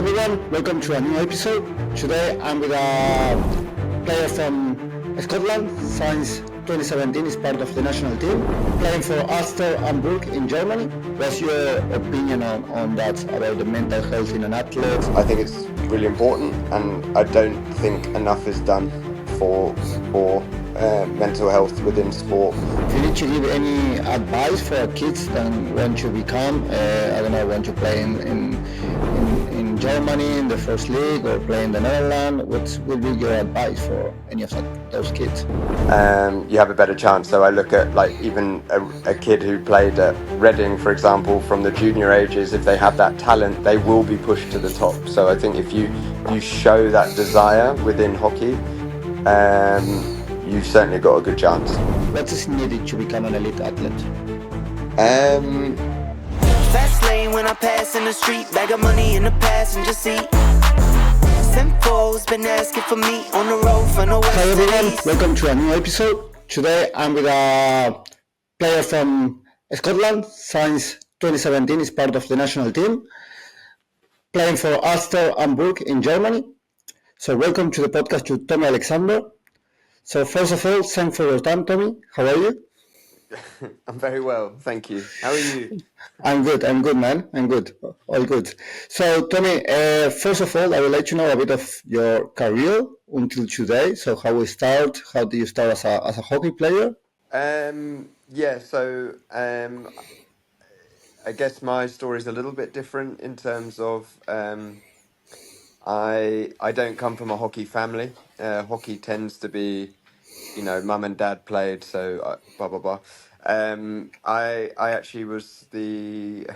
everyone, welcome to a new episode. Today I'm with a player from Scotland since 2017, is part of the national team, playing for Ulster and Burg in Germany. What's your opinion on that, about the mental health in an athlete? I think it's really important, and I don't think enough is done for mental health within sport. If you need to give any advice for kids then want to become, want to play in Germany in the first league or play in the Netherlands, what would be your advice for any of those kids? You have a better chance. So I look at like even a kid who played at Reading, for example, from the junior ages. If they have that talent, they will be pushed to the top. So I think if you show that desire within hockey, you've certainly got a good chance. What is needed to become an elite athlete? Fast lane when I pass in the street, bag of money in the passenger seat. Simcoe's been asking for me on the road for no Hi west everyone, to east. welcome to a new episode. Today I'm with a player from Scotland since 2017, is part of the national team, playing for Ulster and Burg in Germany. So welcome to the podcast to Tommy Alexander. So first of all, thanks for your time, Tommy. How are you? I'm very well, thank you. How are you? I'm good, man. I'm good, all good. So Tommy, first of all, I would like to know a bit of your career until today. So how we start, how do you start as a hockey player? I guess my story is a little bit different in terms of I don't come from a hockey family. Hockey tends to be, mum and dad played, so blah blah blah. I actually was the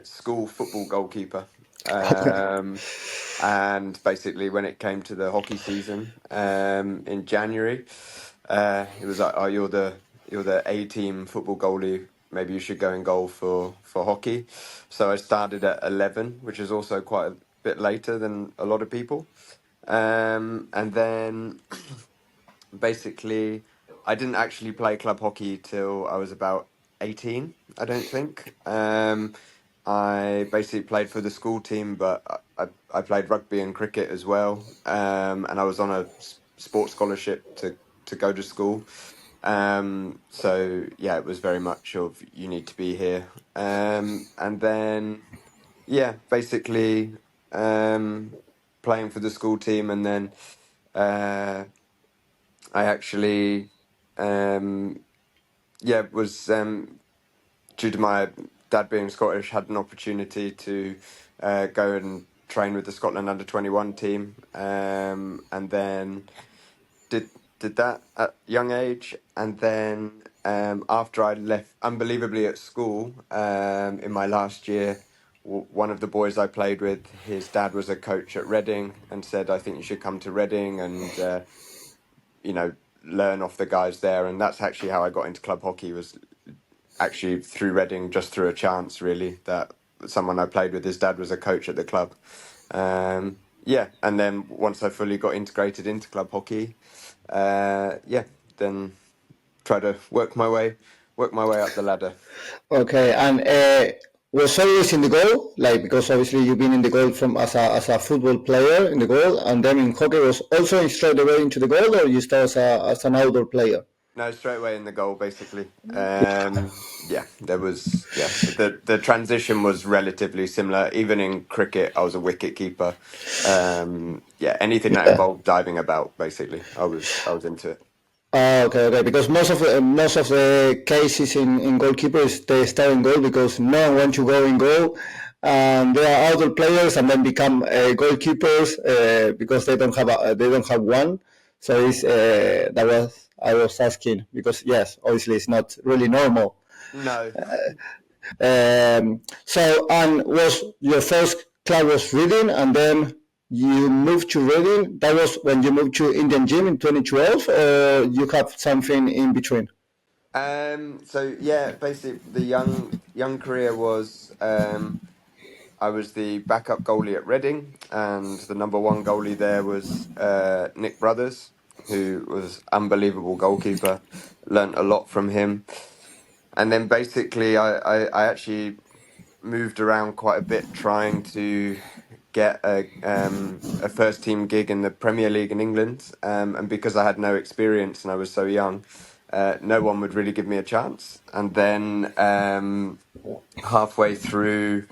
school football goalkeeper. And basically, when it came to the hockey season in January, it was like, "Oh, you're the A team football goalie. Maybe you should go in goal for hockey." So I started at 11, which is also quite a bit later than a lot of people. And then basically, I didn't actually play club hockey till I was about 18, I don't think. I basically played for the school team, but I played rugby and cricket as well. And I was on a sports scholarship to go to school. So yeah, it was very much of you need to be here. And then yeah, basically playing for the school team, and then I actually was due to my dad being Scottish, had an opportunity to go and train with the Scotland under-21 team, and then did that at young age. And then after I left, unbelievably, at school in my last year, one of the boys I played with, his dad was a coach at Reading, and said, "I think you should come to Reading and learn off the guys there." And that's actually how I got into club hockey, was actually through Reading, just through a chance, really, that someone I played with, his dad was a coach at the club. And then once I fully got integrated into club hockey, then try to work my way up the ladder. Okay, and was always in the goal, like, because obviously you've been in the goal from as a football player in the goal, and then in hockey was also straight away into the goal, or you start as an outdoor player? No, straight away in the goal, basically. The transition was relatively similar. Even in cricket, I was a wicket keeper. Anything that Yeah. involved diving about, basically, I was into it. Okay. Because most of the cases in goalkeepers, they start in goal because no one wants to go in goal, and they are outdoor players and then become goalkeepers because they don't have one. So it's that was I was asking because yes, obviously it's not really normal. No. So, and was your first club was Reading, and then you moved to Reading. That was when you moved to Indian Gym in 2012, or you have something in between? Basically the young career was I was the backup goalie at Reading, and the number one goalie there was Nick Brothers, who was unbelievable goalkeeper. Learnt a lot from him. And then basically I actually moved around quite a bit, trying to get a first team gig in the Premier League in England, and because I had no experience and I was so young, no one would really give me a chance. And then halfway through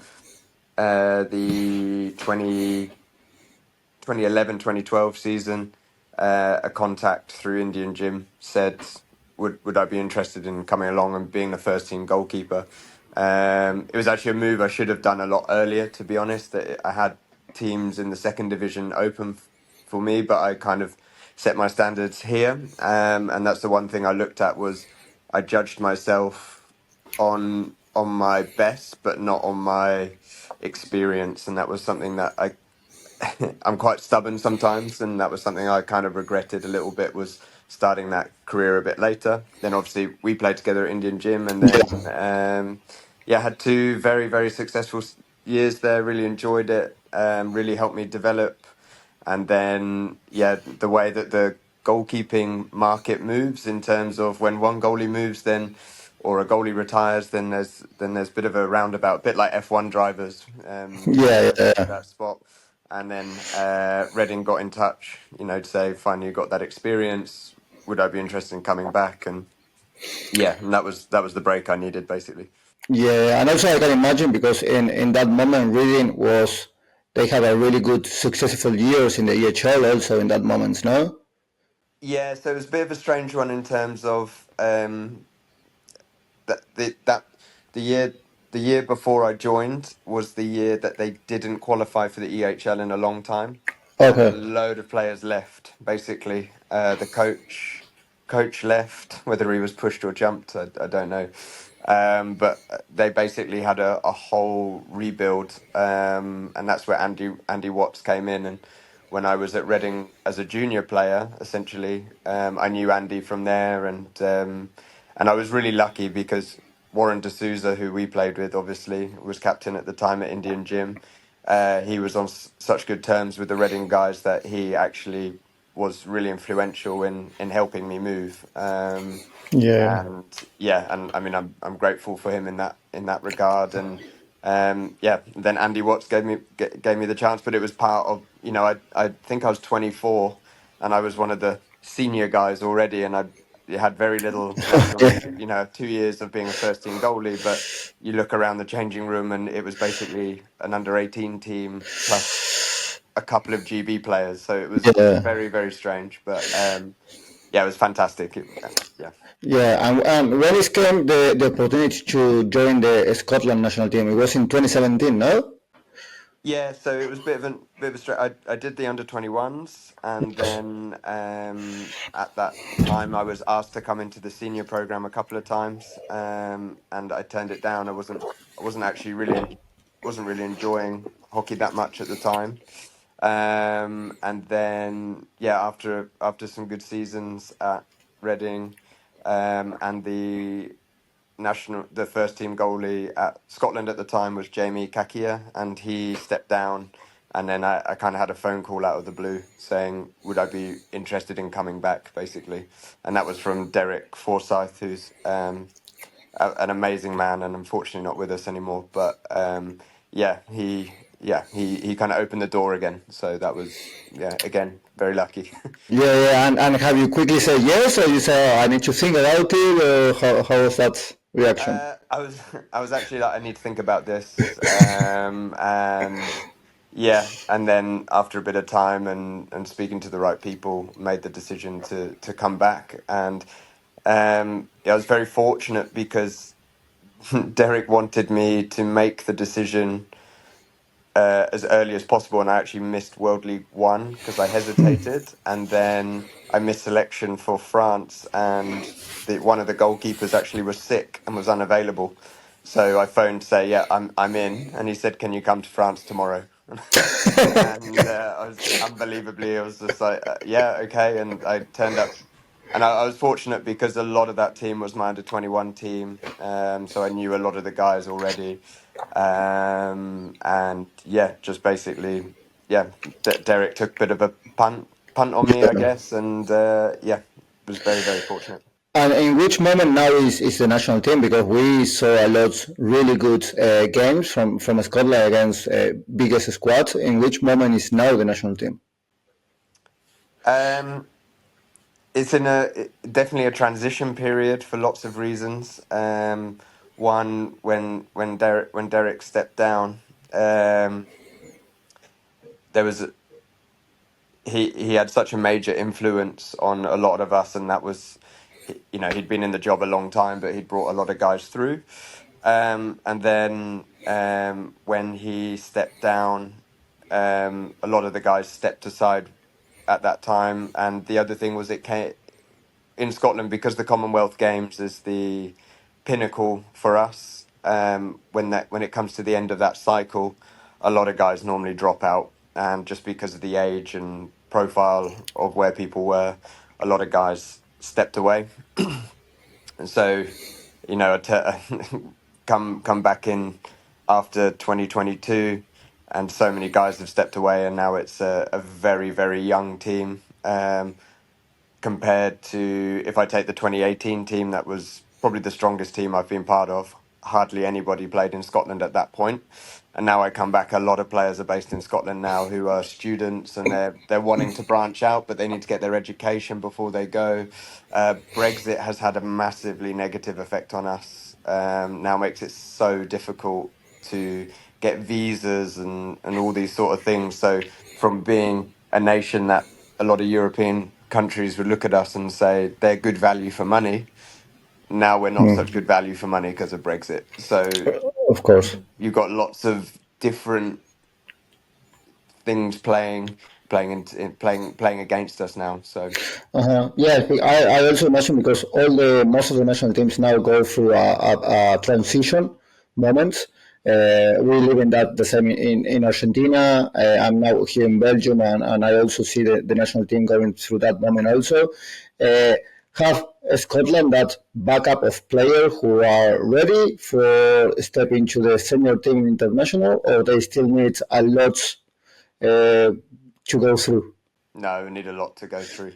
the 2011 2012 season, a contact through Indian Gym said, would I be interested in coming along and being the first team goalkeeper? It was actually a move I should have done a lot earlier, to be honest. That I had teams in the second division open for me, but I kind of set my standards here, and that's the one thing I looked at was I judged myself on my best, but not on my experience, and that was something that I'm quite stubborn sometimes, and that was something I kind of regretted a little bit, was starting that career a bit later. Then obviously we played together at Indian Gym, and then had two very, very successful years there. Really enjoyed it. Really helped me develop. And then the way that the goalkeeping market moves, in terms of when one goalie moves, then or a goalie retires, then there's a bit of a roundabout, bit like F1 drivers. That spot. And then Reading got in touch, to say, finally you got that experience. Would I be interested in coming back? And and that was the break I needed, basically. Yeah, and also I can imagine, because in that moment Reading was, they had a really good successful years in the EHL also in that moment, no? Yeah, so it was a bit of a strange one in terms of the year before I joined was the year that they didn't qualify for the EHL in a long time, and a Okay. load of players left. Basically, the coach left. Whether he was pushed or jumped, I don't know. But they basically had a whole rebuild, and that's where Andy Watts came in. And when I was at Reading as a junior player, essentially, I knew Andy from there, and I was really lucky because Warren D'Souza, who we played with, obviously was captain at the time at Indian Gym. He was on such good terms with the Reading guys that he actually was really influential in helping me move. Yeah. And I mean, I'm grateful for him in that regard. And then Andy Watts gave me the chance, but it was part of, I think I was 24 and I was one of the senior guys already, and I had very little left on me, 2 years of being a first team goalie. But you look around the changing room and it was basically an under 18 team plus a couple of GB players, so it was Yeah. very, very strange. But it was fantastic. Yeah, and when it came the opportunity to join the Scotland national team, it was in 2017, no? Yeah, so it was a bit of a straight. I did the under 21s, and then at that time I was asked to come into the senior program a couple of times, and I turned it down. I wasn't actually wasn't really enjoying hockey that much at the time. And then after some good seasons at Reading, and the first team goalie at Scotland at the time was Jamie Kakia, and he stepped down. And then I kind of had a phone call out of the blue saying, would I be interested in coming back, basically. And that was from Derek Forsyth, who's an amazing man and unfortunately not with us anymore. But he kind of opened the door again. So that was, again, very lucky. Yeah, and have you quickly said yes, or you say, oh, I need to think about it, or how was that reaction? I was actually like, I need to think about this, and then after a bit of time and speaking to the right people, made the decision to come back. And I was very fortunate because Derek wanted me to make the decision as early as possible, and I actually missed World League One because I hesitated, and then I missed selection for France, and one of the goalkeepers actually was sick and was unavailable. So I phoned to say, I'm in, and he said, can you come to France tomorrow? And I was just like, okay, and I turned up. And I was fortunate because a lot of that team was my under 21 team, so I knew a lot of the guys already. Just basically, Derek took a bit of a punt on me, I guess, and was very, very fortunate. And in which moment now is the national team? Because we saw a lot really good games from Scotland against biggest squads. In which moment is now the national team? Um, it's in definitely a transition period for lots of reasons. One, when Derek stepped down, there was he had such a major influence on a lot of us, and that was, he'd been in the job a long time, but he'd brought a lot of guys through. And then when he stepped down, a lot of the guys stepped aside at that time. And the other thing was, it came in Scotland because the Commonwealth Games is the pinnacle for us. When it comes to the end of that cycle, a lot of guys normally drop out, and just because of the age and profile of where people were, a lot of guys stepped away. And so, come back in after 2022, and so many guys have stepped away, and now it's a very, very young team. Compared to, if I take the 2018 team, that was probably the strongest team I've been part of. Hardly anybody played in Scotland at that point. And now I come back, a lot of players are based in Scotland now who are students, and they're wanting to branch out, but they need to get their education before they go. Brexit has had a massively negative effect on us. Now makes it so difficult to get visas and all these sort of things. So from being a nation that a lot of European countries would look at us and say they're good value for money, now we're not such good value for money because of Brexit. So Of course. you've got lots of different things playing against us now. So Yeah, I also imagine because most of the national teams now go through a transition moment. We live in that the same in Argentina. I'm now here in Belgium, and I also see the national team going through that moment also. Have Scotland that backup of players who are ready for step into the senior team international, or they still need a lot to go through? no, we need a lot to go through.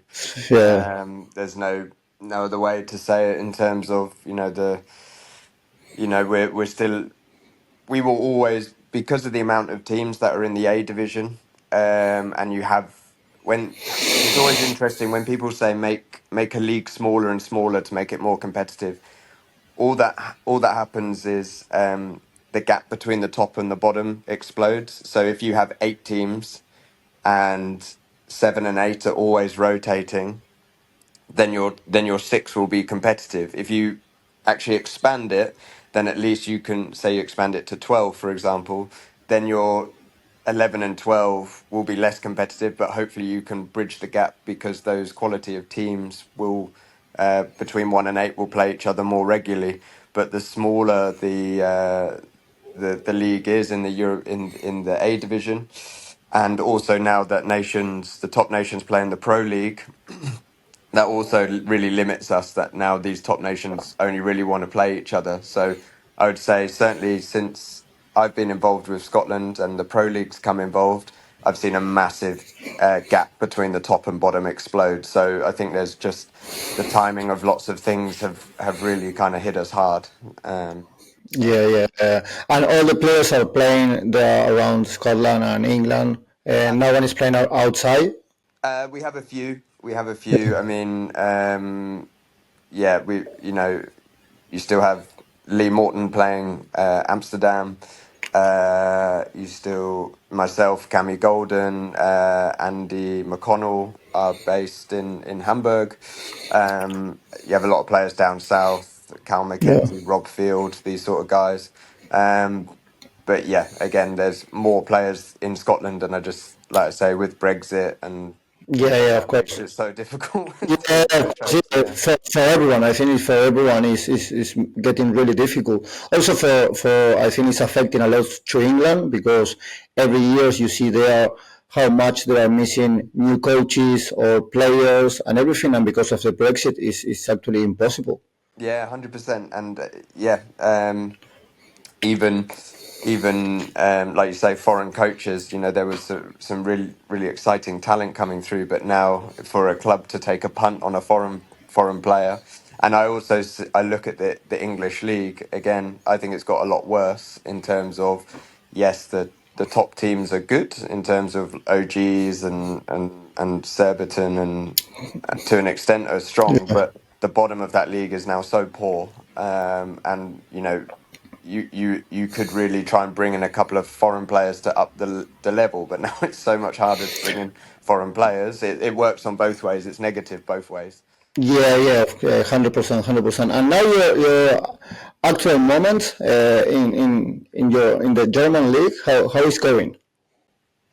Yeah. There's no other way to say it in terms of we're still, we will always, because of the amount of teams that are in the A division, and you have, when it's always interesting when people say make a league smaller and smaller to make it more competitive. All that happens is the gap between the top and the bottom explodes. So if you have 8 teams and 7 and 8 are always rotating, then your 6 will be competitive. If you actually expand it, then at least you can say you expand it to 12, for example, then your 11 and 12 will be less competitive, but hopefully you can bridge the gap because those quality of teams will, between 1 and 8, will play each other more regularly. But the smaller the league is in the in the A division, and also now that the top nations play in the Pro League, that also really limits us, that now these top nations only really want to play each other. So I would say certainly since I've been involved with Scotland and the Pro League's come involved, I've seen a massive gap between the top and bottom explode. So I think there's just the timing of lots of things have really kind of hit us hard. Yeah, yeah, and all the players are playing there around Scotland and England, and no one is playing outside. We have a few. We have a few. I mean, yeah, you still have Lee Morton playing Amsterdam. Myself, Cammy Golden, Andy McConnell are based in Hamburg. You have a lot of players down south, Cal Yeah, McKenzie, Rob Field, these sort of guys. But yeah, again, there's more players in Scotland, and I just, like I say, with Brexit and yeah, yeah, of that makes course. it so difficult Yeah, to of course, coach. yeah. Yeah. For everyone, I think for everyone is getting really difficult. Also for I think it's affecting a lot to England because every year you see there how much they are missing new coaches or players and everything, and because of the Brexit is actually impossible. Yeah, 100%. And yeah, even like you say, foreign coaches. There was some really really exciting talent coming through, but now for a club to take a punt on a foreign player, And I look at the English league again. I think it's got a lot worse in terms of, yes, the top teams are good in terms of OGs and Surbiton and to an extent are strong, Yeah. but the bottom of that league is now so poor. And you could really try and bring in a couple of foreign players to up the level, but now it's so much harder to bring in foreign players. It works on both ways. It's negative both ways. Yeah, yeah, 100%, 100%. And now your actual moment in the German league, how is going?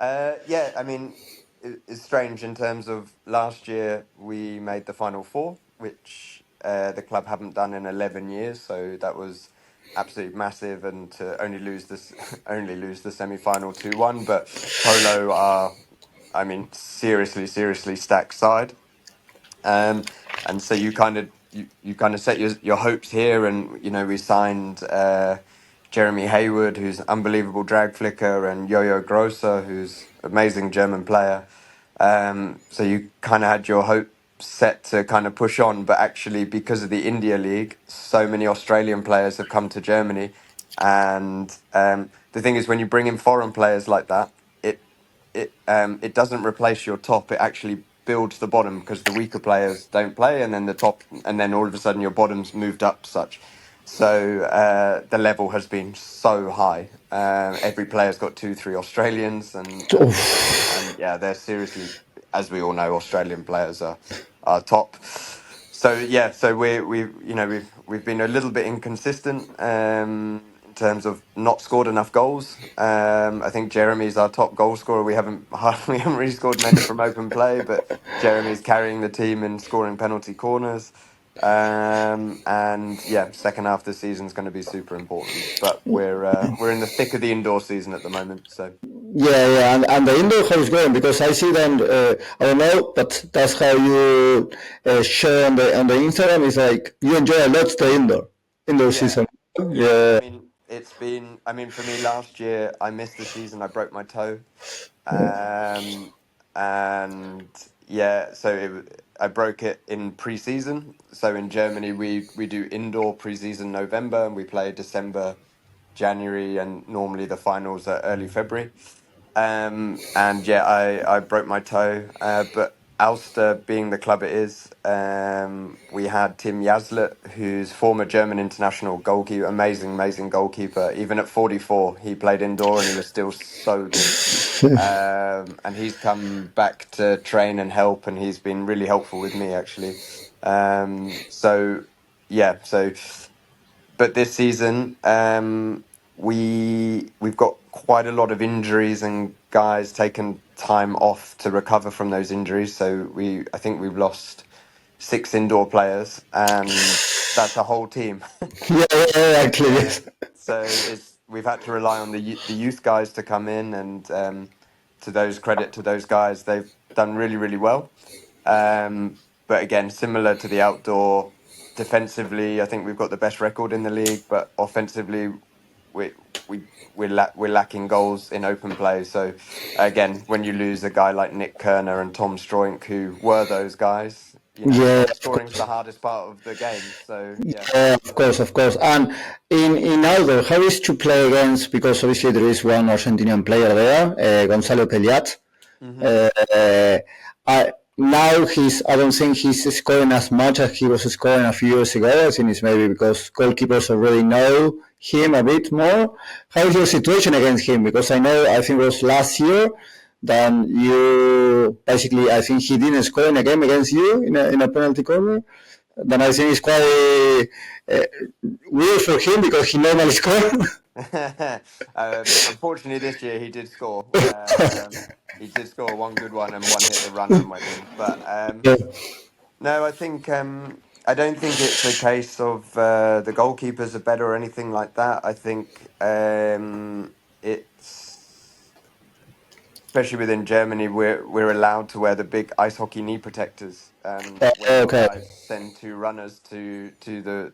Yeah, I mean, it's strange in terms of last year we made the final four, which the club haven't done in 11 years, so that was absolutely massive. And to only lose this, only lose the semi-final 2-1, but Polo are, I mean, seriously stacked side. And so you kind of set your hopes here, and we signed Jeremy Hayward, who's an unbelievable drag flicker, and Yo-Yo Grosser, who's amazing German player. So you kind of had your hope set to kind of push on, but actually because of the India League, so many Australian players have come to Germany, and the thing is, when you bring in foreign players like that, it doesn't replace your top. It actually builds the bottom because the weaker players don't play, and then the top, and then all of a sudden your bottom's moved up such. So the level has been so high. Every player's got 2, 3 Australians, and yeah, they're seriously, as we all know, Australian players are top. So yeah, so we've been a little bit inconsistent in terms of not scored enough goals. I think Jeremy's our top goal scorer. We haven't we haven't really scored many from open play, but Jeremy's carrying the team in scoring penalty corners. And yeah, second half of the season is going to be super important. But we're in the thick of the indoor season at the moment, so. Yeah, yeah, and the indoor how is going because I see them. I don't know, but that's how you share on the Instagram. It's like you enjoy a lot the indoor Yeah, season. yeah. I Yeah, mean, it's been. I mean, for me, last year I missed the season. I broke my toe, um, and yeah, so I broke it in pre-season. So in Germany, we do indoor pre-season November, and we play December, January, and normally the finals are early February. And yeah, I broke my toe, but Ulster being the club it is, we had Tim Jaslet, who's former German international goalkeeper, amazing goalkeeper. Even at 44, he played indoor and he was still so good. And he's come back to train and help, and he's been really helpful with me actually. So yeah, so but this season, we've got quite a lot of injuries and guys taking time off to recover from those injuries. So I think we've lost 6 indoor players, and that's a whole team. yeah, yeah, actually, Yeah. yes. So we've had to rely on the youth guys to come in, and credit to those guys, they've done really well. But again, similar to the outdoor, defensively, I think we've got the best record in the league, but offensively, we we're lacking goals in open play. So again, when you lose a guy like Nick Kerner and Tom Stroink, who were those guys, Yeah, goal of scoring's the hardest part of the game. So yeah. yeah, of course, of course. And in outdoor, how is to play against? Because obviously there is one Argentinian player there, Gonzalo Pellat. Hmm. I now I don't think he's scoring as much as he was scoring a few years ago. I think it's maybe because goalkeepers already know him a bit more. How is your situation against him? Because I think it was last year. Then you basically, I think he didn't score in a game against you in a penalty corner. Then I think it's quite uh, weird for him because he normally scores. Unfortunately, this year he did score. He did score one good one, and one hit the runner and went in. But Yeah. no, I don't think it's a case of the goalkeepers are better or anything like that. I think it's especially within Germany, we're allowed to wear the big ice hockey knee protectors, and when your Okay. guys send 2 runners to the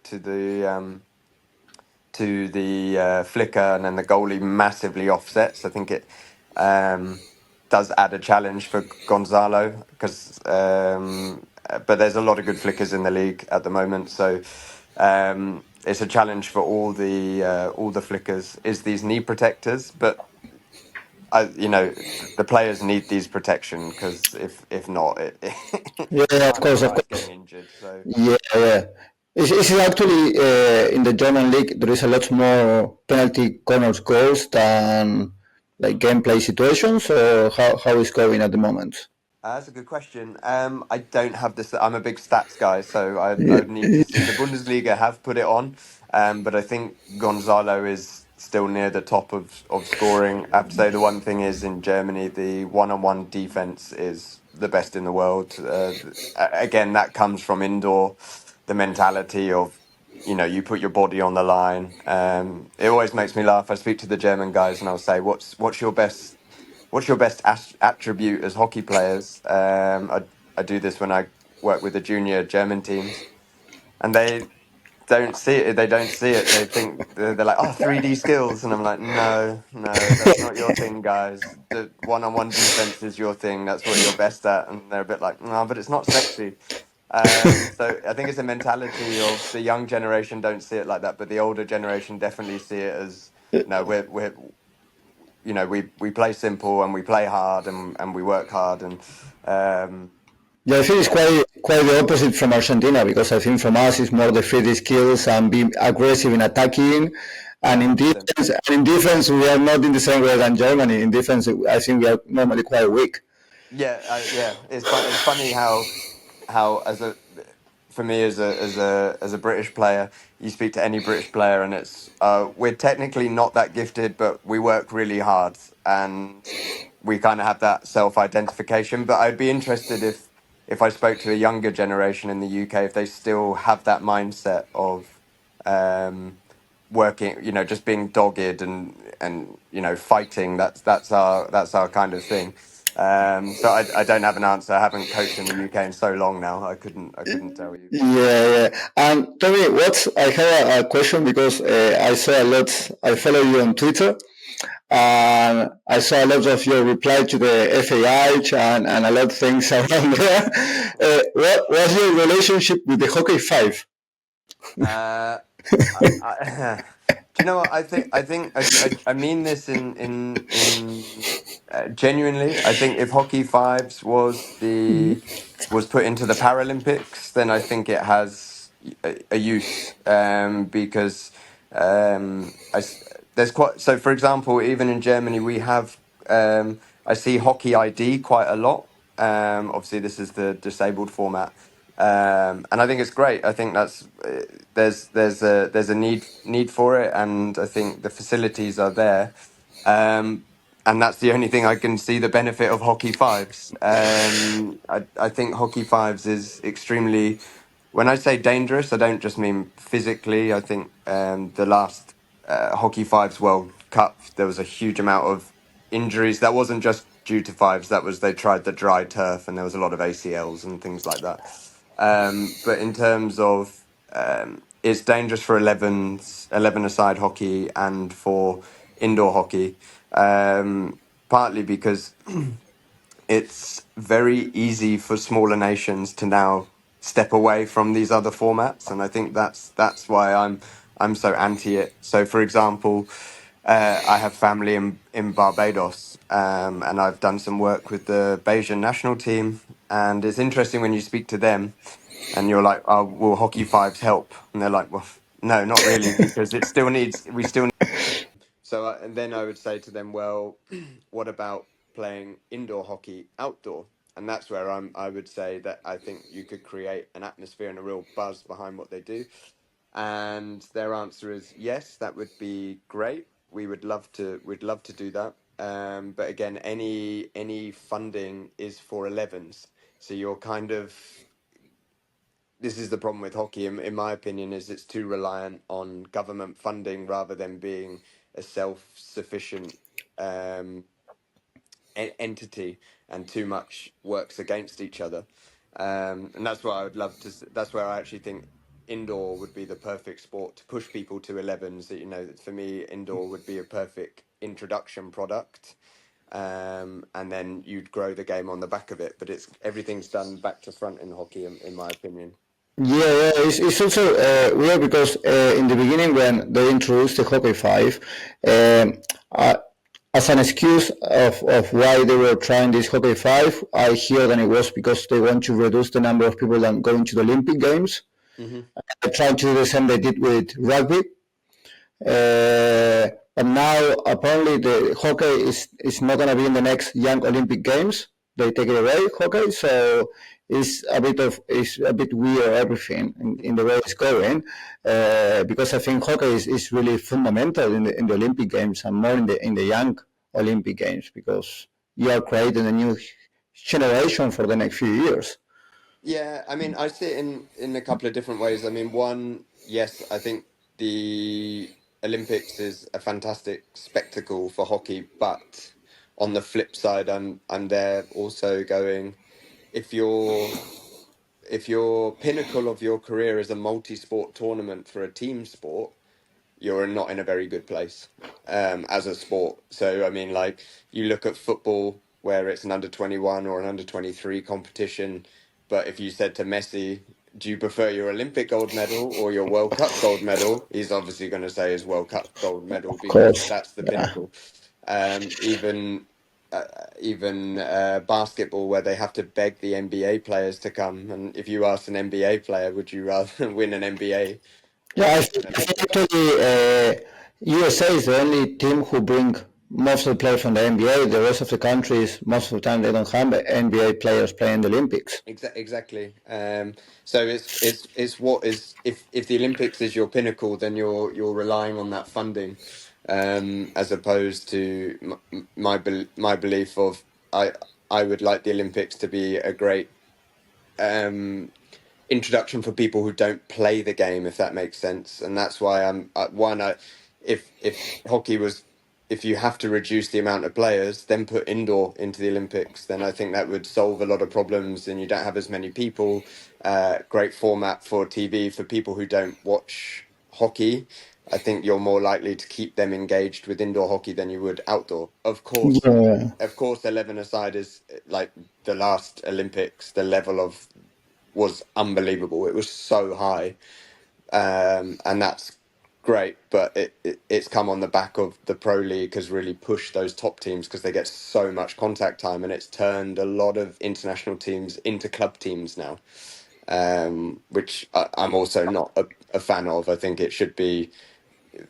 flicker, and then the goalie massively offsets. I think it does add a challenge for Gonzalo because but there's a lot of good flickers in the league at the moment. So it's a challenge for all the flickers is these knee protectors, but the players need these protection because if not, Yeah, you of can't have course, of guys course. getting injured. So Yeah, yeah. It's actually in the German league there is a lot more penalty corners goals than like gameplay situations. Or how is going at the moment? that's a good question. I don't have this. I'm a big stats guy, so I Yeah, would need to see. The Bundesliga have put it on, but I think Gonzalo is still near the top of scoring. I have to say the one thing is in Germany, the one-on-one defense is the best in the world. Again, that comes from indoor, the mentality of you put your body on the line. It always makes me laugh. I speak to the German guys and I'll say, what's your best attribute as hockey players? I do this when I work with the junior German teams, and they don't see it. They don't see it. They think they're like, oh, 3D skills, and I'm like, no, no, that's not your thing, guys. The one-on-one defense is your thing. That's what you're best at, and they're a bit like, no, but it's not sexy. So I think it's a mentality of the young generation don't see it like that, but the older generation definitely see it as no, we're we play simple and we play hard and we work hard and um, yeah. I think it's yeah, quite the opposite from Argentina because I think from us it's more the 3D skills and be aggressive in attacking. And yeah, in 100%. defense, we are not in the same way than Germany. In defense, I think we are normally quite weak. Yeah, it's fun. It's funny how as a for me as a British player, you speak to any British player and it's we're technically not that gifted, but we work really hard and we kind of have that self identification. But I'd be interested if I spoke to a younger generation in the UK if they still have that mindset of um, working, just being dogged and fighting. That's our kind of thing. So I don't have an answer. I haven't coached in the UK in so long now. I couldn't tell you. Yeah, yeah. And tell me, I have a question because I saw a lot. I follow you on Twitter, and I saw a lot of your reply to the FAH and a lot of things around there. What was your relationship with the Hockey Five? Uh, do you know what I mean this in genuinely. I think if Hockey Fives was put into the Paralympics, then I think it has a use because there's quite so. For example, even in Germany, we have I see Hockey ID quite a lot. Obviously, this is the disabled format. And I think it's great. I think that's there's a need for it, and I think the facilities are there. And that's the only thing I can see the benefit of Hockey Fives. I think Hockey Fives is extremely. When I say dangerous, I don't just mean physically. I think the last Hockey Fives World Cup, there was a huge amount of injuries. That wasn't just due to fives. That was they tried the dry turf, and there was a lot of ACLs and things like that. But in terms of it's dangerous for 11-a-side hockey and for indoor hockey, partly because it's very easy for smaller nations to now step away from these other formats, and I think that's why I'm so anti it. So, for example, I have family in Barbados, and I've done some work with the Bayesian national team, and it's interesting when you speak to them, and you're like, "Oh, will Hockey Fives help?" And they're like, "Well, no, not really, because we still." So, and then I would say to them, well, what about playing indoor hockey outdoor? And that's where I would say that I think you could create an atmosphere and a real buzz behind what they do. And their answer is yes, that would be great. We'd love to do that. But again, any funding is for 11s. So you're kind of this is the problem with hockey, in my opinion, is it's too reliant on government funding rather than being a self-sufficient um, entity, and too much works against each other. And that's why I would love to. That's where I actually think indoor would be the perfect sport to push people to 11s. That for me, indoor would be a perfect introduction product. and then you'd grow the game on the back of it. But everything's done back to front in hockey, in my opinion. Yeah, it's also weird because in the beginning when they introduced the Hockey 5, um, uh, as an excuse of why they were trying this Hockey 5, I hear that it was because they want to reduce the number of people that going to the Olympic Games. Mm-hmm. They're trying to do the same they did with rugby. But now apparently the hockey is not going to be in the next Young Olympic Games. They take it away, hockey. So it's a bit weird everything in the way it's going, because I think hockey is really fundamental in the Olympic Games and more in the Young Olympic Games, because you are creating a new generation for the next few years. Yeah, I mean, I see it in a couple of different ways. I mean, one, yes, I think the Olympics is a fantastic spectacle for hockey, but on the flip side, I'm there also going, if your pinnacle of your career is a multi-sport tournament for a team sport, you're not in a very good place as a sport. So, I mean, like, you look at football where it's an under 21 or an under 23 competition, but if you said to Messi, do you prefer your Olympic gold medal or your World Cup gold medal? He's obviously going to say his World Cup gold medal Of because course, that's the yeah. pinnacle. Even basketball, where they have to beg the NBA players to come. And if you ask an NBA player, would you rather win an NBA or Yeah, win an I think Olympics? actually USA is the only team who bring most of the players from the NBA. The rest of the countries, most of the time, they don't have NBA players playing the Olympics. Exactly. So it's what is, if the Olympics is your pinnacle, then you're relying on that funding, as opposed to my belief of I would like the Olympics to be a great introduction for people who don't play the game, if that makes sense. And that's why if hockey was, if you have to reduce the amount of players, then put indoor into the Olympics, then I think that would solve a lot of problems, and you don't have as many people. Great format for TV for people who don't watch hockey. I think you're more likely to keep them engaged with indoor hockey than you would outdoor. Yeah, Of course, 11 aside, is like the last Olympics, the level of was unbelievable. It was so high, and that's great. But it's come on the back of the Pro League has really pushed those top teams because they get so much contact time, and it's turned a lot of international teams into club teams now, which I'm also not a fan of. I think it should be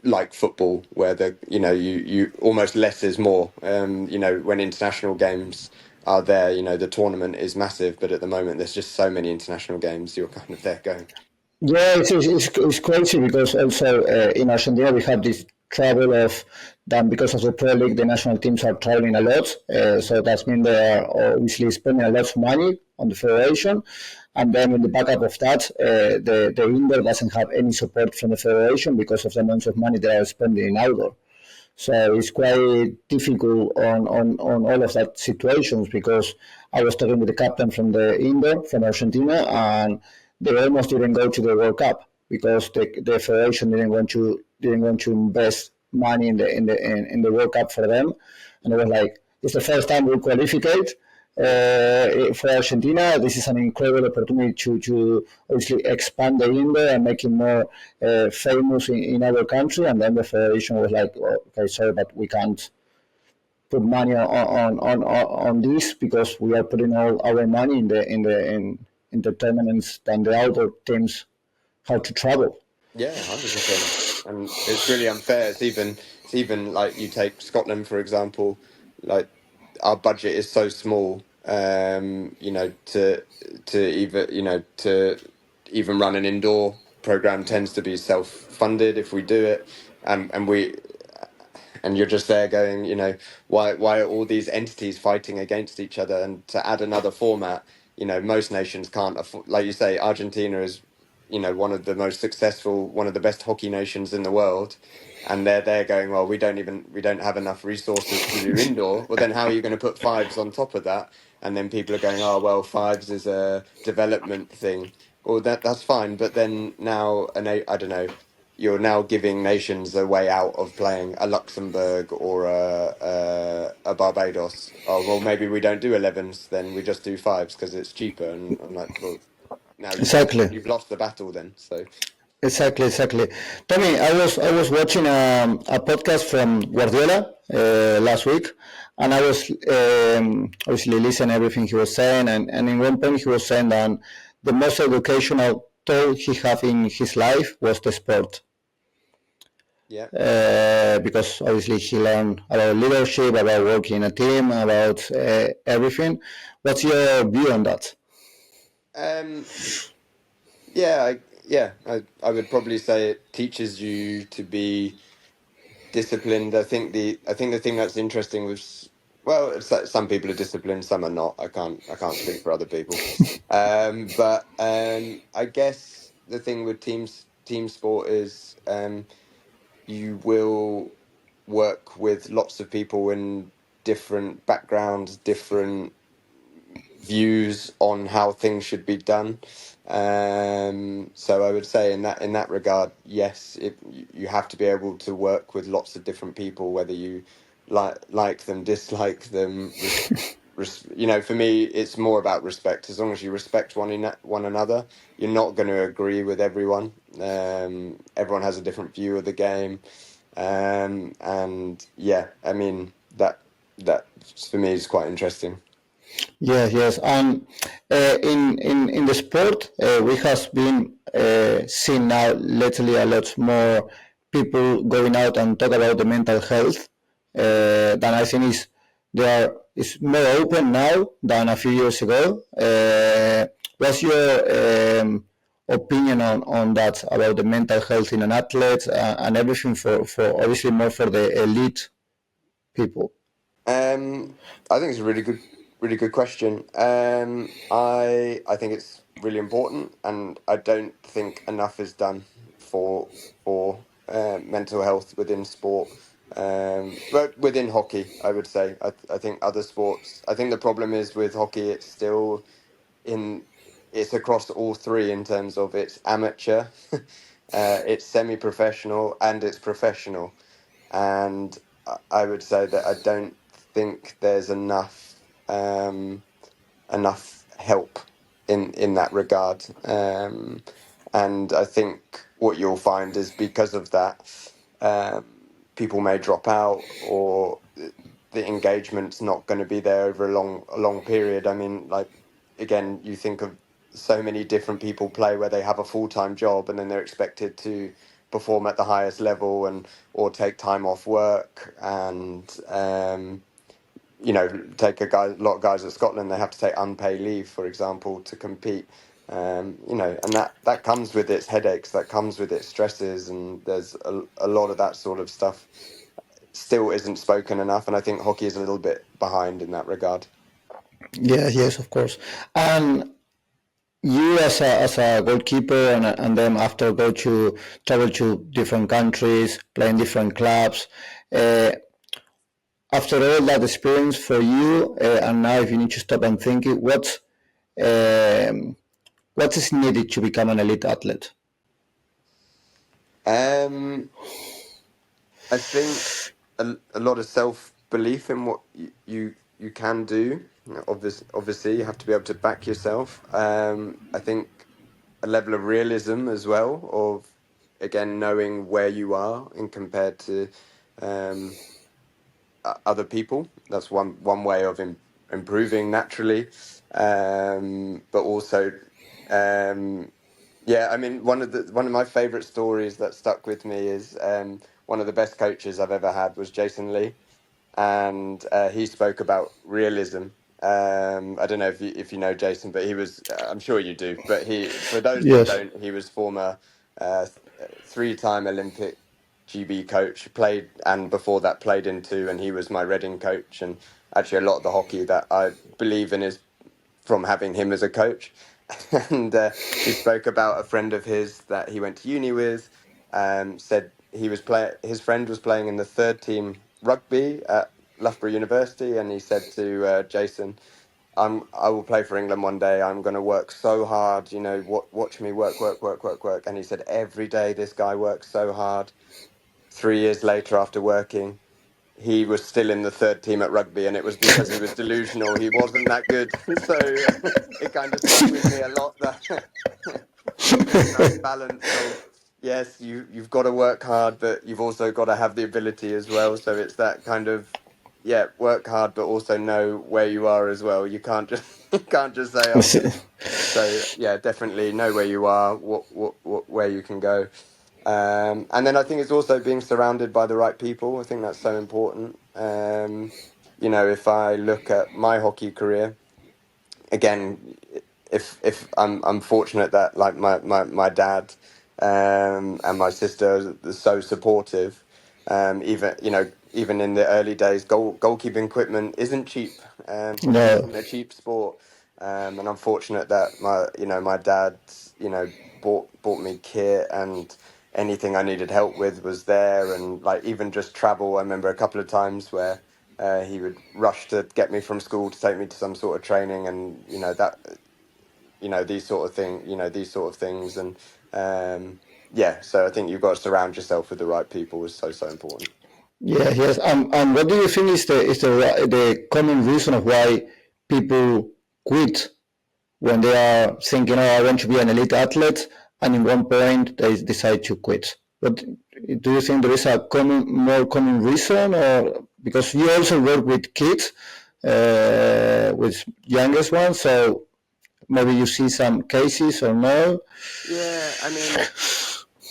like football, where you almost less is more. When international games are there, the tournament is massive, but at the moment there's just so many international games. You're kind of there going, yeah, it's crazy because also in Argentina we have this travel of that because of the Pro League, the national teams are traveling a lot. So that's mean they are obviously spending a lot of money on the federation. And then in the backup of that, the indoor doesn't have any support from the federation because of the amount of money they are spending in outdoor. So it's quite difficult on all of that situations because I was talking with the captain from the indoor from Argentina, and they almost didn't go to the World Cup because the federation didn't want to invest money in the World Cup for them, and it was like it's the first time we qualified for Argentina. This is an incredible opportunity to obviously expand the indoor and make it more famous in our country. And then the federation was like, well, okay, sorry, but we can't put money on this because we are putting all our money in the tournaments and the outdoor teams have to travel. yeah, 100%. And it's really unfair. It's even like, you take Scotland for example. Like, our budget is so small, to even run an indoor program tends to be self-funded if we do it, and you're just there going, why are all these entities fighting against each other? And to add another format, most nations can't afford, like you say, Argentina is, one of the most successful, one of the best hockey nations in the world, and they're going, well, we don't have enough resources to do indoor. Well, then how are you going to put fives on top of that? And then people are going, oh well, fives is a development thing. Well, that's fine, but then now, I don't know, you're now giving nations a way out of playing a Luxembourg or a Barbados. Oh well, maybe we don't do 11s, then we just do fives because it's cheaper. And I'm like, well, now Exactly. you've lost the battle then. So Exactly. Tommy, I was watching a podcast from Guardiola last week, and I was obviously listening everything he was saying, and in one point he was saying that the most educational tool he had in his life was the sport, yeah. because obviously he learned about leadership, about working in a team, about everything. What's your view on that? Um, I would probably say it teaches you to be disciplined. I think the thing that's interesting with, well, it's like some people are disciplined, some are not. I can't speak for other people. But I guess the thing with team sport is you will work with lots of people in different backgrounds, different views on how things should be done. So I would say in that regard, yes, you have to be able to work with lots of different people, whether you like them, dislike them. For me, it's more about respect. As long as you respect one another, you're not going to agree with everyone. Everyone has a different view of the game, and yeah, I mean that for me is quite interesting. Yes. And in the sport, we have been seeing now lately a lot more people going out and talk about the mental health. Than I think is more open now than a few years ago. What's your opinion on that about the mental health in an athlete and everything for obviously more for the elite people? I think it's a really good question. I think it's really important, and I don't think enough is done for mental health within sport. But within hockey, I would say. I think other sports. I think the problem is with hockey, it's still in. It's across all three in terms of it's amateur, it's semi-professional, and it's professional. And I would say that I don't think there's enough help in that regard. And I think what you'll find is because of that, um, people may drop out, or the engagement's not going to be there over a long period. I mean, like, again, you think of so many different people play where they have a full-time job and then they're expected to perform at the highest level and or take time off work, and take a lot of guys at Scotland, they have to take unpaid leave, for example, to compete. And that comes with its headaches, that comes with its stresses, and there's a lot of that sort of stuff still isn't spoken enough, and I think hockey is a little bit behind in that regard. Yes, of course. And you as a goalkeeper and then after go to travel to different countries, play in different clubs. Uh, After all that experience for you, and now if you need to stop and think it, um, what is needed to become an elite athlete? Um, I think a lot of self-belief in what you can do. Obviously, you have to be able to back yourself. I think a level of realism as well, of again knowing where you are in compared to um, other people. That's one way of improving naturally, but also, yeah. I mean, one of my favourite stories that stuck with me is one of the best coaches I've ever had was Jason Lee, and he spoke about realism. I don't know if you know Jason, but he was. I'm sure you do. But for those that Yes. don't, he was former uh, 3-time Olympic GB coach. Played, and before that played into, and he was my Reading coach. And actually, a lot of the hockey that I believe in is from having him as a coach. And he spoke about a friend of his that he went to uni with. Said his friend was playing in the third team rugby at Loughborough University, and he said to Jason, I will play for England one day. I'm going to work so hard. Watch me work, work, work, work, work. And he said every day this guy works so hard. 3 years later, after working, he was still in the third team at rugby, and it was because he was delusional. He wasn't that good. So it kind of stuck with me a lot, that there's a nice balance of, yes, you've got to work hard, but you've also got to have the ability as well. So it's that kind of, yeah, work hard, but also know where you are as well. You can't just say, oh, so yeah, definitely know where you are, where you can go. And then I think it's also being surrounded by the right people. I think that's so important. If I look at my hockey career, again, if I'm fortunate that like my dad and my sister are so supportive. Even in the early days, goalkeeping equipment isn't cheap. It No. isn't a cheap sport. And I'm fortunate that my dad bought me kit, and anything I needed help with was there. And like even just travel, I remember a couple of times where he would rush to get me from school to take me to some sort of training, and these sort of things. And so I think you've got to surround yourself with the right people is so important. Yeah, yes. And what do you think is the common reason of why people quit when they are thinking, I want to be an elite athlete, and in one point they decide to quit? But do you think there is a more common reason, or because you also work with kids, with youngest ones, so maybe you see some cases or no? Yeah, I mean,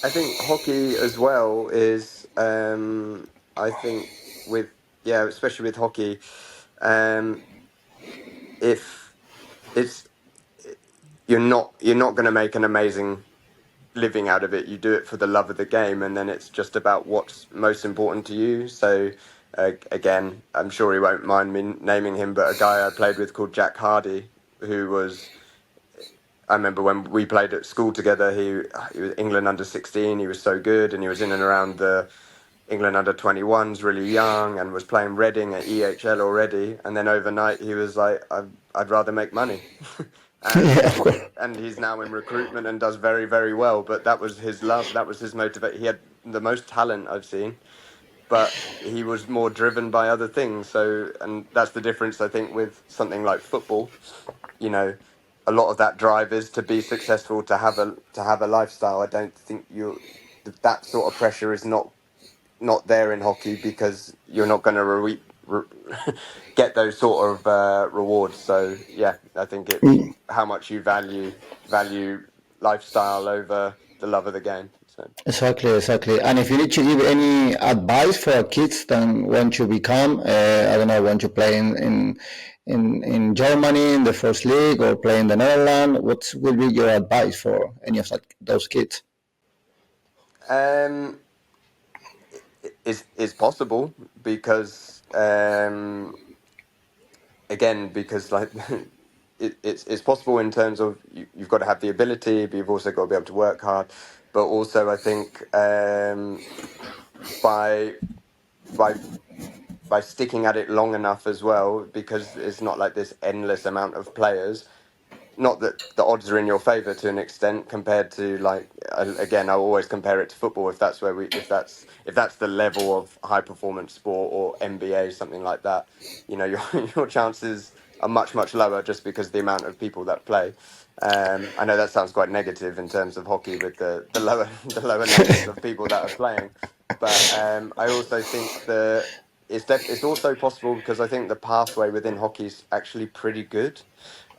I think hockey as well is, I think especially with hockey, if it's, you're not going to make an amazing living out of it. You do it for the love of the game, and then it's just about what's most important to you. So again, I'm sure he won't mind me naming him, but a guy I played with called Jack Hardy, who was, I remember when we played at school together, he was England under-16. He was so good, and he was in and around the England under-21s, really young, and was playing Reading at EHL already. And then overnight, he was like, I'd rather make money. And he's now in recruitment and does very, very well. But that was his love. That was his motivation. He had the most talent I've seen, but he was more driven by other things. So, and that's the difference, I think, with something like football. A lot of that drive is to be successful, to have a lifestyle. I don't think that sort of pressure is not there in hockey, because you're not going to get those sort of rewards. So yeah, I think it's how much you value lifestyle over the love of the game. So. Exactly. And if you need to give any advice for kids that want to become, want to play in Germany in the first league, or play in the Netherlands, what will be your advice for any of those kids? It's possible, because because like it's possible in terms of you've got to have the ability, but you've also got to be able to work hard. But also, I think by sticking at it long enough as well, because it's not like this endless amount of players. Not that the odds are in your favour to an extent compared to, like, again, I always compare it to football. If that's the level of high performance sport, or NBA, something like that, your chances are much lower, just because of the amount of people that play. I know that sounds quite negative in terms of hockey, with the lower numbers of people that are playing, but I also think that it's also possible, because I think the pathway within hockey is actually pretty good.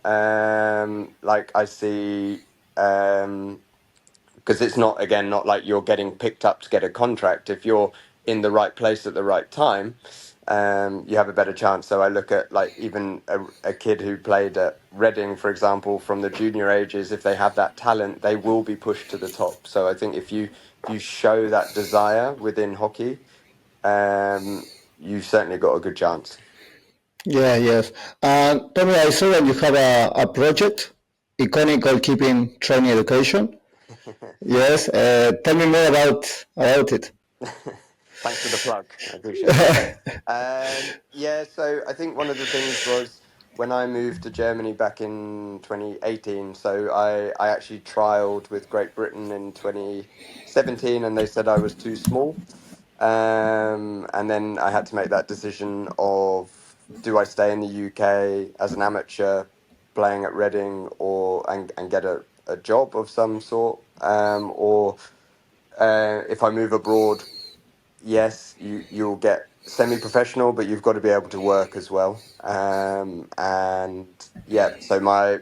Like I see, because it's not like you're getting picked up to get a contract. If you're in the right place at the right time, you have a better chance. So I look at, like, even a kid who played at Reading, for example, from the junior ages. If they have that talent, they will be pushed to the top. So I think if you show that desire within hockey, you've certainly got a good chance. Yeah, yes. Tommy, I saw that you have a project, Iconic Goalkeeping Training Education. Yes. Tell me more about it. Thanks for the plug. I appreciate it. So I think one of the things was, when I moved to Germany back in 2018, so I actually trialed with Great Britain in 2017, and they said I was too small. And then I had to make that decision of, do I stay in the UK as an amateur playing at Reading and get a job of some sort, or if I move abroad, yes, you'll get semi-professional, but you've got to be able to work as well. And yeah, so my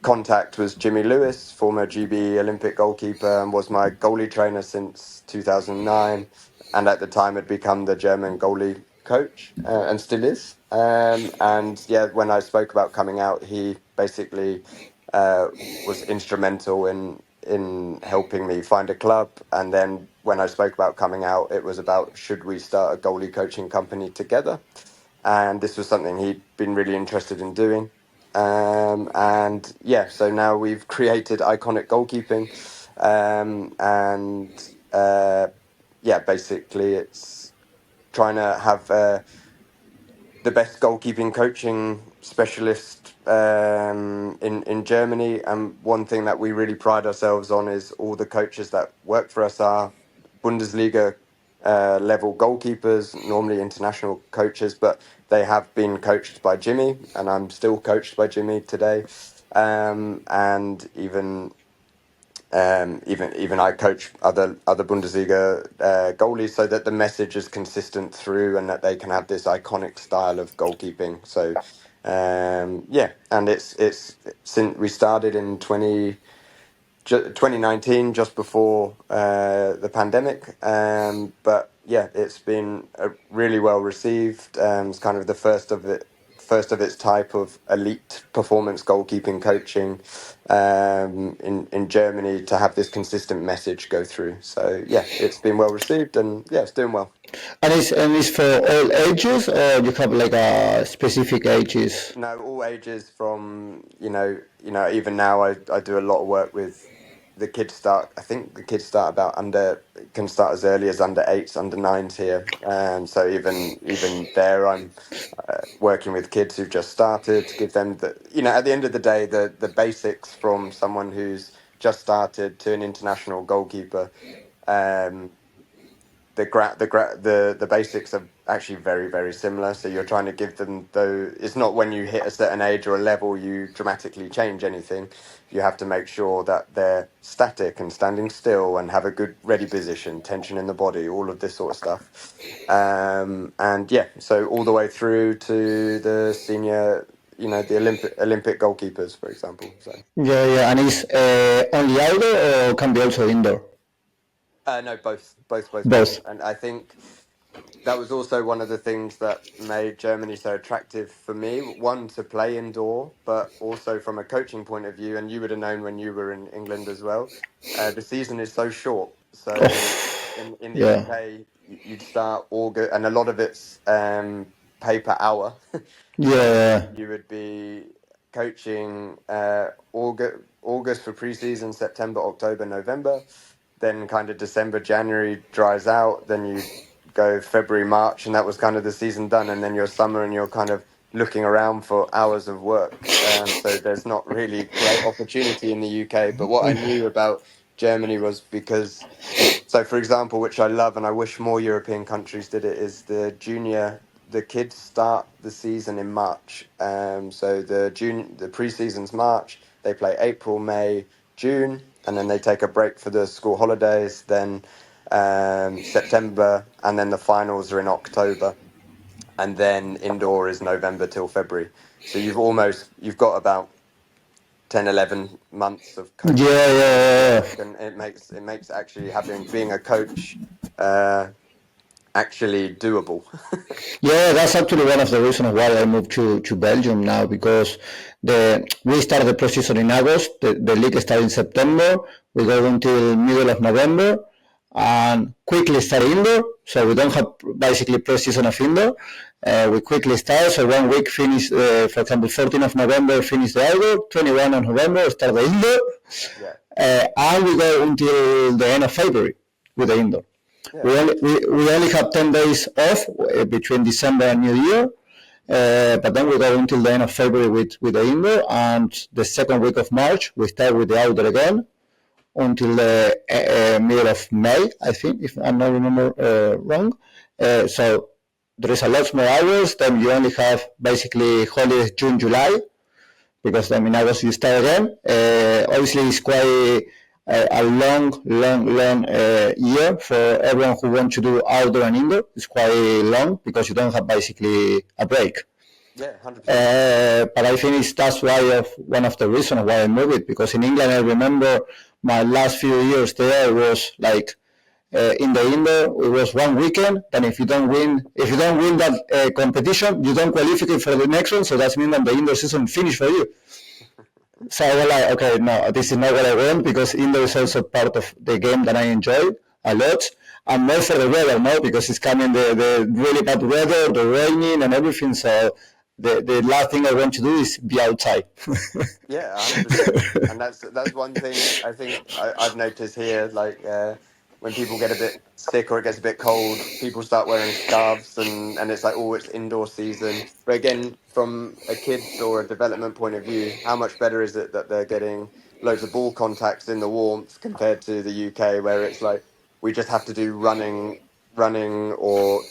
contact was Jimmy Lewis, former GB Olympic goalkeeper, and was my goalie trainer since 2009, and at the time had become the German goalie coach, and still is. And yeah, when I spoke about coming out, he basically was instrumental in helping me find a club. And then when I spoke about coming out, it was about, should we start a goalie coaching company together? And this was something he'd been really interested in doing. And yeah, so now we've created Iconic Goalkeeping, yeah, basically it's trying to have the best goalkeeping coaching specialist in Germany. And one thing that we really pride ourselves on is all the coaches that work for us are Bundesliga level goalkeepers, normally international coaches, but they have been coached by Jimmy, and I'm still coached by Jimmy today. And even I coach other Bundesliga goalies, so that the message is consistent through, and that they can have this iconic style of goalkeeping. So yeah, and it's since we started in 2019, just before the pandemic, but yeah, it's been really well received. It's kind of the first of its type of elite performance goalkeeping coaching in Germany, to have this consistent message go through. So yeah, it's been well received, and yeah, it's doing well. And it's for all ages, or you have like a specific ages? No, all ages. From even now I do a lot of work with the kids. I think the kids start can start as early as under 8s, under 9s here. So even there, I'm working with kids who've just started, to give them at the end of the day, the basics from someone who's just started to an international goalkeeper. The basics are actually very, very similar. So you're trying to give them, though it's not when you hit a certain age or a level you dramatically change anything. You have to make sure that they're static and standing still and have a good ready position, tension in the body, all of this sort of stuff. And yeah, so all the way through to the senior, the Olympic goalkeepers, for example. So Yeah, and it's only outdoor, or can be also indoor? No, both. Both. And I think that was also one of the things that made Germany so attractive for me. One, to play indoor, but also from a coaching point of view, and you would have known when you were in England as well, the season is so short. So in the UK, you'd start August, and a lot of it's pay per hour. Yeah. You would be coaching August for pre-season, September, October, November. Then kind of December, January dries out. Then you go February, March, and that was kind of the season done. And then your summer, and you're kind of looking around for hours of work. So there's not really great opportunity in the UK. But what I knew about Germany was because, so for example, which I love and I wish more European countries did it, is the kids start the season in March. So the pre-season's March. They play April, May, June. And then they take a break for the school holidays, then September, and then the finals are in October. And then indoor is November till February. So you've got about 10, 11 months of coaching. Yeah. And it makes actually being a coach actually doable. Yeah, that's actually one of the reasons why I moved to Belgium now, because we start the pre-season in August, the league starts in September, we go until middle of November, and quickly start indoor, so we don't have basically pre-season of indoor. We quickly start, so 1 week finish, for example, 14th of November finish the outdoor, 21 of November start the indoor, and we go until the end of February with the indoor. Yeah. We only have 10 days off between December and New Year, But then we go until the end of February with the indoor, and the second week of March we start with the outdoor again until the middle of May, I think, if I'm not remember wrong. So there is a lot more hours. Then you only have basically holidays June, July, because then in August you start again. Obviously, it's quite a long year for everyone who wants to do outdoor and indoor. It's quite long because you don't have basically a break. Yeah, 100%. But I think that's why one of the reasons why I moved it, because in England I remember my last few years there was like in the indoor it was one weekend. Then if you don't win that competition, you don't qualify for the next one. So that means that the indoor season finished for you. So I was like, okay, no, this is not what I want, because indoor is also part of the game that I enjoy a lot. And more for the weather, no, because it's coming the really bad weather, the raining and everything. So the last thing I want to do is be outside. Yeah, 100%. And that's one thing I think I've noticed here. Like when people get a bit sick or it gets a bit cold, people start wearing scarves, and it's like, oh, it's indoor season. But again, from a kid's or a development point of view, how much better is it that they're getting loads of ball contacts in the warmth compared to the UK, where it's like we just have to do running or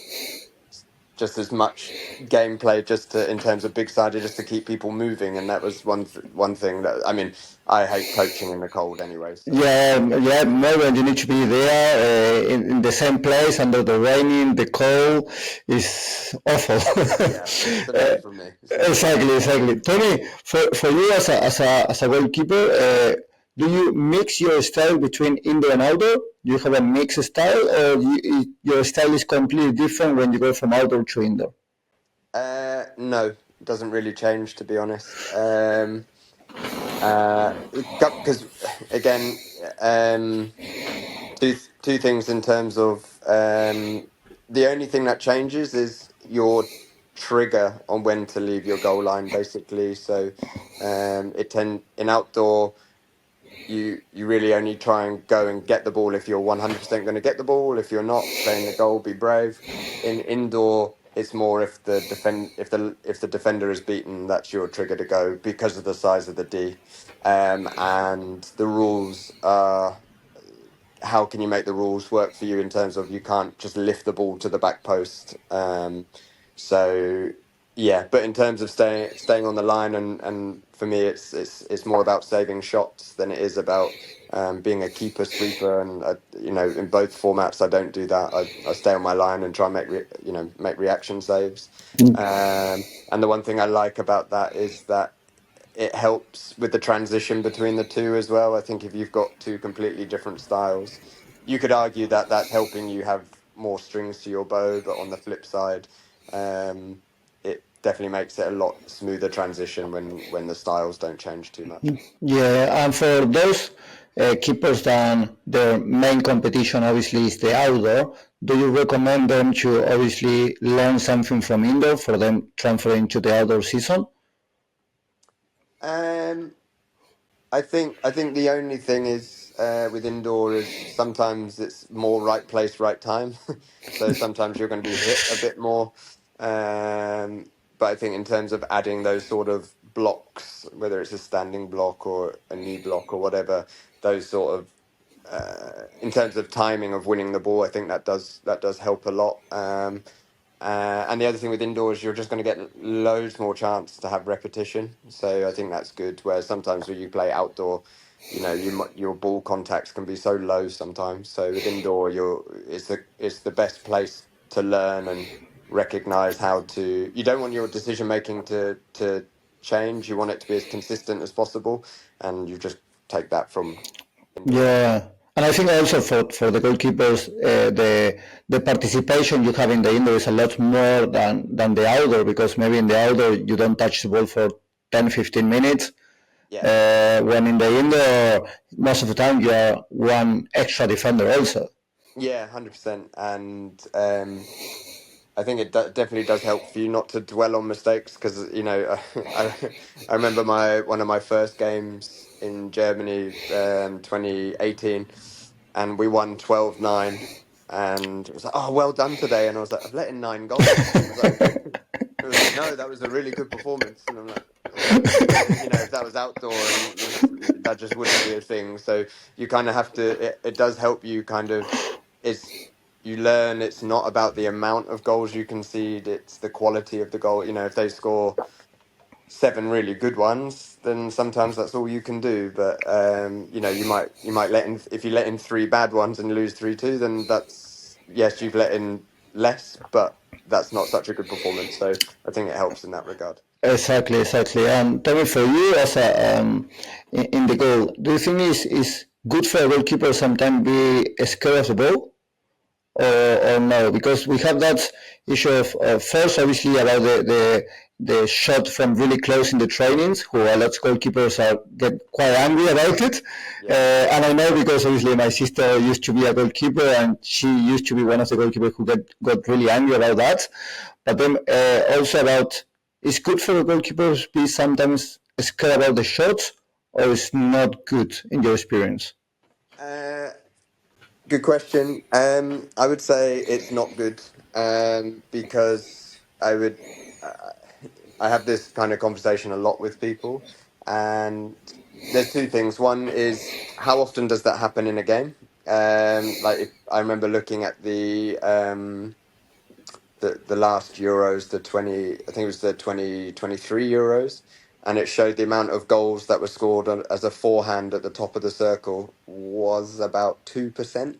just as much gameplay just to, in terms of big sided, just to keep people moving. And that was one thing that, I mean, I hate coaching in the cold anyway. So. Yeah, no, when you need to be there in the same place under the raining, the cold is awful. Yeah, it's the day for me. Exactly. Tony, for you as a goalkeeper, do you mix your style between indoor and outdoor? Do you have a mixed style, or your style is completely different when you go from outdoor to indoor? No, it doesn't really change, to be honest. Because again, two things in terms of the only thing that changes is your trigger on when to leave your goal line, basically. So in outdoor, you really only try and go and get the ball if you're 100% going to get the ball. If you're not, stay in the goal, be brave. In indoor, it's more if the defender is beaten, that's your trigger to go because of the size of the D. And the rules are, how can you make the rules work for you in terms of you can't just lift the ball to the back post. So yeah, but in terms of staying on the line, and for me it's more about saving shots than it is about being a keeper sweeper. And in both formats I don't do that. I stay on my line and try and make reaction saves. And the one thing I like about that is that it helps with the transition between the two as well. I think if you've got two completely different styles, you could argue that that's helping you have more strings to your bow, but on the flip side, it definitely makes it a lot smoother transition when the styles don't change too much. Yeah, and for those keepers that their main competition obviously is the outdoor, do you recommend them to obviously learn something from indoor for them transferring to the outdoor season? I think the only thing is with indoor is sometimes it's more right place, right time. So sometimes you're going to be hit a bit more. But I think in terms of adding those sort of blocks, whether it's a standing block or a knee block or whatever, those sort of in terms of timing of winning the ball, I think that does help a lot. And the other thing with indoors, you're just going to get loads more chance to have repetition. So I think that's good. Whereas sometimes when you play outdoor, your ball contacts can be so low sometimes. So with indoor, it's the best place to learn and recognize how to. You don't want your decision making to change. You want it to be as consistent as possible, and you just take that from indoor. Yeah. And I think also for the goalkeepers, the participation you have in the indoor is a lot more than the outdoor, because maybe in the outdoor you don't touch the ball for 10, 15 minutes. Yeah. When in the indoor, most of the time you are one extra defender also. Yeah, 100%. And I think it definitely does help for you not to dwell on mistakes, because I remember one of my first games in Germany, 2018, and we won 12-9, and it was like, oh, well done today. And I was like, I've let in 9 goals. It was no, that was a really good performance. And I'm like, if that was outdoor, and that just wouldn't be a thing. So you kind of have to, it does help you you learn it's not about the amount of goals you concede, it's the quality of the goal. If they score 7 really good ones, then sometimes that's all you can do. But you might let in, if you let in 3 bad ones and lose 3-2, then yes, you've let in less, but that's not such a good performance. So I think it helps in that regard. Exactly. And tell me, for you as in the goal, do you think is good for a goalkeeper sometimes be scared of the ball? Or no, because we have that issue of first, obviously, about the shot from really close in the trainings, who a lot of goalkeepers get quite angry about it. Yeah. And I know because obviously my sister used to be a goalkeeper, and she used to be one of the goalkeepers who got really angry about that. But then also about, it's good for the goalkeepers to be sometimes scared about the shots, or it's not good in your experience? Good question. I would say it's not good, because I have this kind of conversation a lot with people, and there's 2 things. One is, how often does that happen in a game? Like, I remember looking at the last Euros, I think it was the 2023 Euros, and it showed the amount of goals that were scored as a forehand at the top of the circle was about 2%.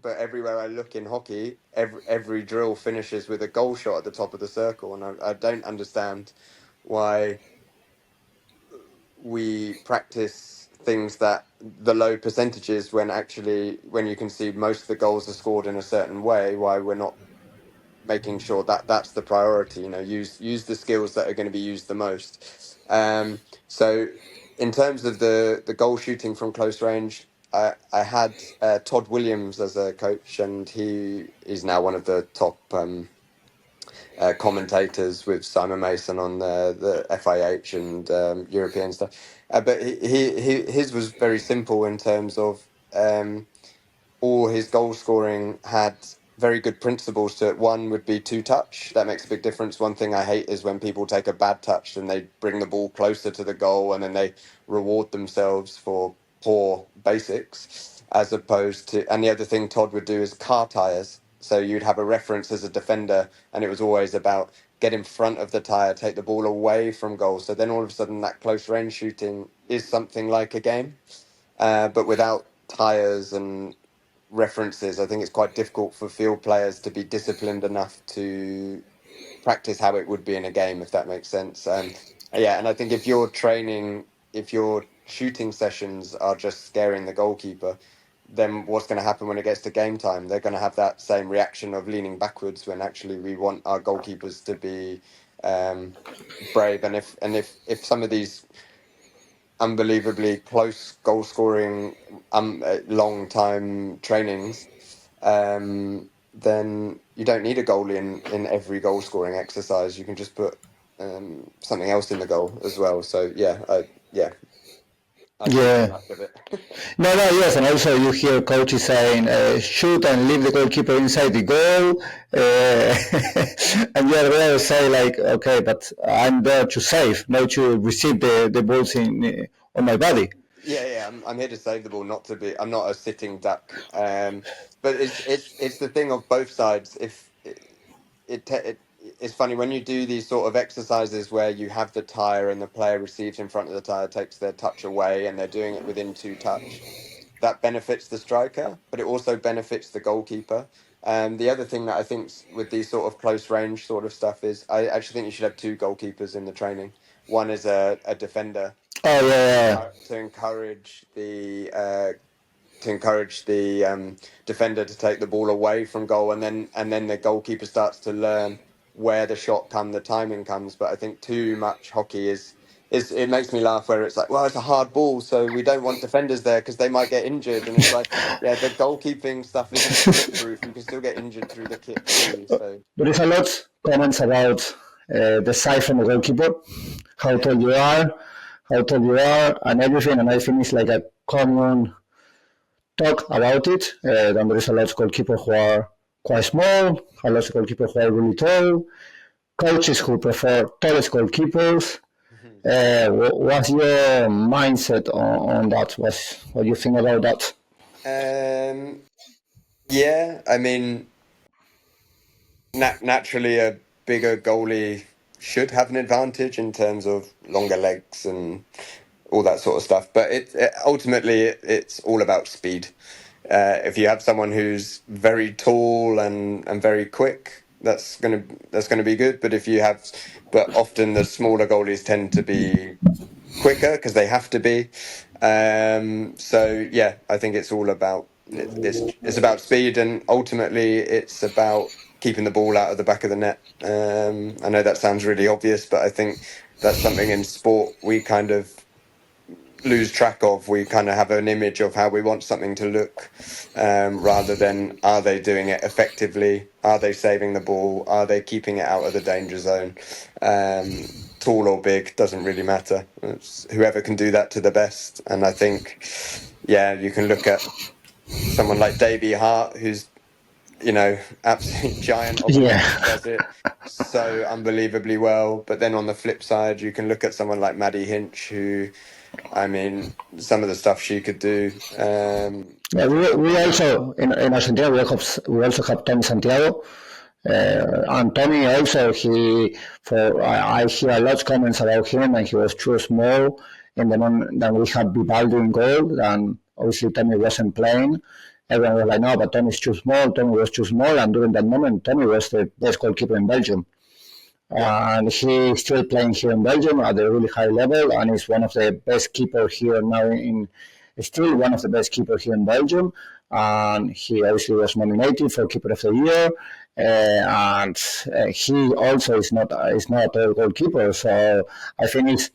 But everywhere I look in hockey, every drill finishes with a goal shot at the top of the circle, and I don't understand why we practice things that the low percentages when you can see most of the goals are scored in a certain way, why we're not making sure that that's the priority. Use the skills that are going to be used the most. So in terms of the goal shooting from close range, I had Todd Williams as a coach, and he is now one of the top commentators with Simon Mason on the FIH and European stuff. But his was very simple in terms of all his goal scoring had very good principles to it. One would be 2-touch. That makes a big difference. One thing I hate is when people take a bad touch and they bring the ball closer to the goal, and then they reward themselves for poor basics, as opposed to, and the other thing Todd would do is car tires. So you'd have a reference as a defender, and it was always about get in front of the tire, take the ball away from goal. So then all of a sudden that close range shooting is something like a game, but without tires and references, I think it's quite difficult for field players to be disciplined enough to practice how it would be in a game, if that makes sense. And I think if your shooting sessions are just scaring the goalkeeper, then what's going to happen when it gets to game time? They're going to have that same reaction of leaning backwards, when actually we want our goalkeepers to be brave. And if some of these unbelievably close goal scoring long time trainings, then you don't need a goalie in every goal scoring exercise. You can just put something else in the goal as well. So Yes, and also you hear coaches saying shoot and leave the goalkeeper inside the goal, and you're there to say like, okay, but I'm there to save, not to receive the balls on my body. I'm here to save the ball, I'm not a sitting duck. But it's the thing of both sides. If it's funny when you do these sort of exercises where you have the tire and the player receives in front of the tire, takes their touch away, and they're doing it within 2-touch. That benefits the striker, but it also benefits the goalkeeper. The other thing that I think with these sort of close range sort of stuff is, I actually think you should have 2 goalkeepers in the training. One is a defender. To encourage the defender to take the ball away from goal, and then the goalkeeper starts to learn where the shot the timing comes. But I think too much hockey it makes me laugh, where it's like, well, it's a hard ball, so we don't want defenders there because they might get injured. And it's like, the goalkeeping stuff isn't bulletproof. You can still get injured through the kit too. So there is a lot of comments about the size from the goalkeeper, how tall you are, and everything. And I think it's like a common talk about it. Then there is a lot of goalkeepers who are quite small, have lots of goalkeepers who are really tall, coaches who prefer tallest goalkeepers. What's your mindset on that? What do you think about that? Yeah, I mean, naturally, a bigger goalie should have an advantage in terms of longer legs and all that sort of stuff. But ultimately, it's all about speed. If you have someone who's very tall and very quick, that's gonna be good. But often the smaller goalies tend to be quicker because they have to be. So yeah, I think it's all about it's about speed, and ultimately it's about keeping the ball out of the back of the net. I know that sounds really obvious, but I think that's something in sport we kind of lose track of. We kind of have an image of how we want something to look, rather than are they doing it effectively? Are they saving the ball? Are they keeping it out of the danger zone? Tall or big doesn't really matter. It's whoever can do that to the best. And I think, yeah, you can look at someone like Davey Hart, who's absolute giant. Yeah. Does it so unbelievably well. But then on the flip side, you can look at someone like Maddie Hinch, who, I mean, some of the stuff she could do. Yeah, we also in Argentina we also have Tony Santiago, and Tony also I hear a lot of comments about him, and he was too small in the moment that we had Vivaldi in goal, and obviously Tony wasn't playing. Everyone was like, no, but Tony's too small. Tony was too small, and during that moment, Tony was the best goalkeeper in Belgium. And he's still playing here in Belgium at a really high level, and is one of the best keepers here now still one of the best keepers here in Belgium. And he obviously was nominated for Keeper of the Year, and he also is not a tall goalkeeper. So I think it's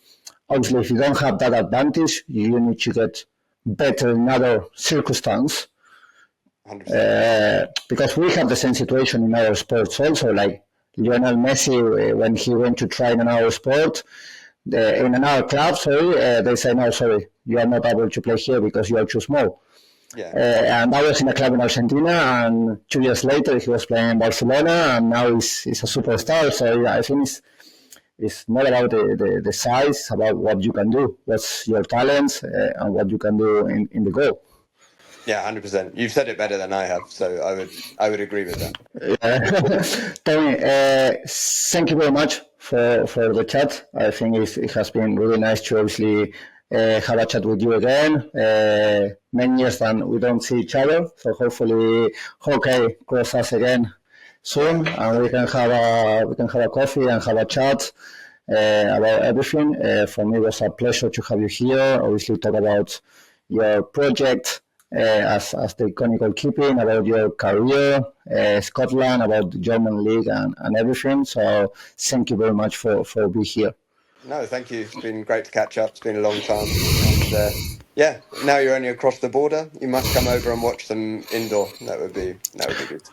obviously if you don't have that advantage, you need to get better in other circumstances. Because we have the same situation in our sports also, like Lionel Messi, when he went to try in another sport, in another club, they say, no, sorry, you are not able to play here because you are too small. Yeah. And I was in a club in Argentina, and 2 years later he was playing in Barcelona, and now he's a superstar. So yeah, I think it's not about the size, it's about what you can do, what's your talents, and what you can do in the goal. Yeah, 100%. You've said it better than I have, so I would agree with that. Tony, thank you very much for the chat. I think it has been really nice to obviously have a chat with you again. Many years than we don't see each other, so hopefully hockey cross us again soon, and we can have a coffee and have a chat about everything. For me, it was a pleasure to have you here. Obviously, talk about your project. As the iconic goalkeeping, about your career, Scotland, about the German league and everything. So thank you very much for being here. No, thank you. It's been great to catch up. It's been a long time. And yeah, now you're only across the border. You must come over and watch them indoor. That would be good.